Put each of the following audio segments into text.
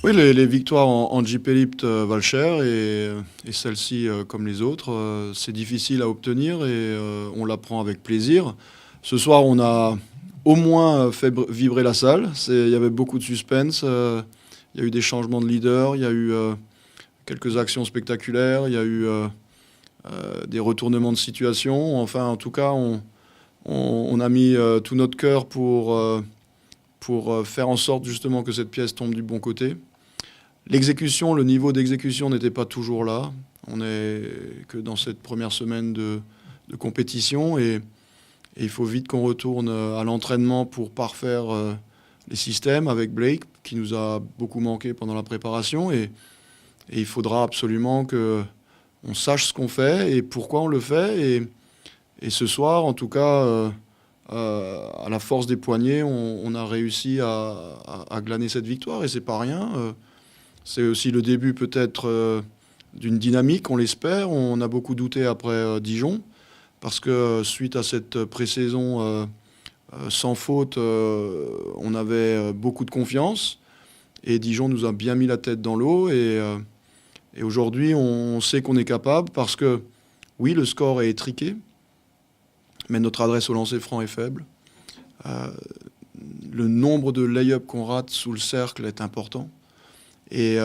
Oui, les victoires en Jeep Elite valent cher et celle-ci, comme les autres, c'est difficile à obtenir et on la prend avec plaisir. Ce soir, on a au moins fait vibrer la salle. Il y avait beaucoup de suspense. Il y a eu des changements de leader, il y a eu quelques actions spectaculaires, il y a eu des retournements de situation. Enfin, en tout cas, on a mis tout notre cœur pour faire en sorte justement que cette pièce tombe du bon côté. L'exécution, le niveau d'exécution n'était pas toujours là. On n'est que dans cette première semaine de compétition et il faut vite qu'on retourne à l'entraînement pour parfaire les systèmes avec Blake, qui nous a beaucoup manqué pendant la préparation. Et il faudra absolument qu'on sache ce qu'on fait et pourquoi on le fait. Et ce soir, en tout cas, à la force des poignets, on a réussi à glaner cette victoire et c'est pas rien. C'est aussi le début peut-être d'une dynamique, on l'espère. On a beaucoup douté après Dijon, parce que suite à cette pré-saison sans faute, on avait beaucoup de confiance. Et Dijon nous a bien mis la tête dans l'eau. Et aujourd'hui, on sait qu'on est capable, parce que oui, le score est étriqué, mais notre adresse au lancer franc est faible. Le nombre de lay-up qu'on rate sous le cercle est important. Et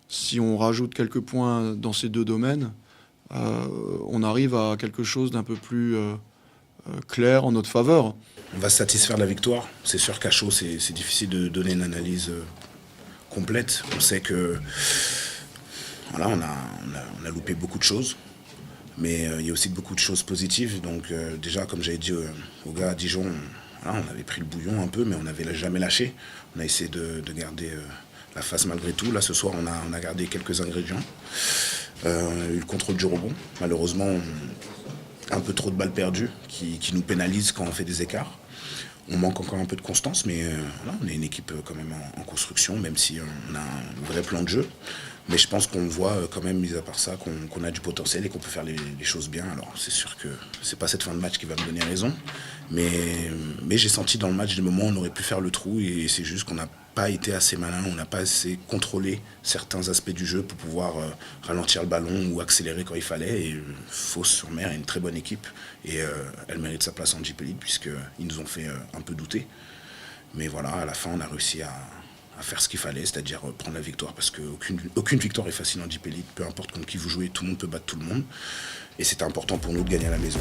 si on rajoute quelques points dans ces deux domaines, on arrive à quelque chose d'un peu plus clair en notre faveur. On va se satisfaire de la victoire. C'est sûr qu'à chaud, c'est difficile de donner une analyse complète. On sait que voilà, on a loupé beaucoup de choses, mais il y a aussi beaucoup de choses positives. Donc déjà, comme j'avais dit aux gars à Dijon, voilà, on avait pris le bouillon un peu, mais on n'avait jamais lâché. On a essayé de garder la face malgré tout. Là, ce soir, on a gardé quelques ingrédients. On a eu le contrôle du rebond. Malheureusement, un peu trop de balles perdues qui nous pénalisent quand on fait des écarts. On manque encore un peu de constance, mais voilà, on est une équipe quand même en construction, même si on a un vrai plan de jeu. Mais je pense qu'on voit quand même, mis à part ça, qu'on a du potentiel et qu'on peut faire les choses bien. Alors c'est sûr que c'est pas cette fin de match qui va me donner raison, mais j'ai senti dans le match des moments où on aurait pu faire le trou, et c'est juste qu'on n'a pas été assez malin, on n'a pas assez contrôlé certains aspects du jeu pour pouvoir ralentir le ballon ou accélérer quand il fallait. Et Fos-sur-Mer est une très bonne équipe et elle mérite sa place en Jeep Elite, puisqu'ils nous ont fait un peu douter. Mais voilà, à la fin, on a réussi à faire ce qu'il fallait, c'est-à-dire prendre la victoire, parce qu'aucune victoire est facile en Jeep Elite. Peu importe contre qui vous jouez, tout le monde peut battre tout le monde. Et c'était important pour nous de gagner à la maison.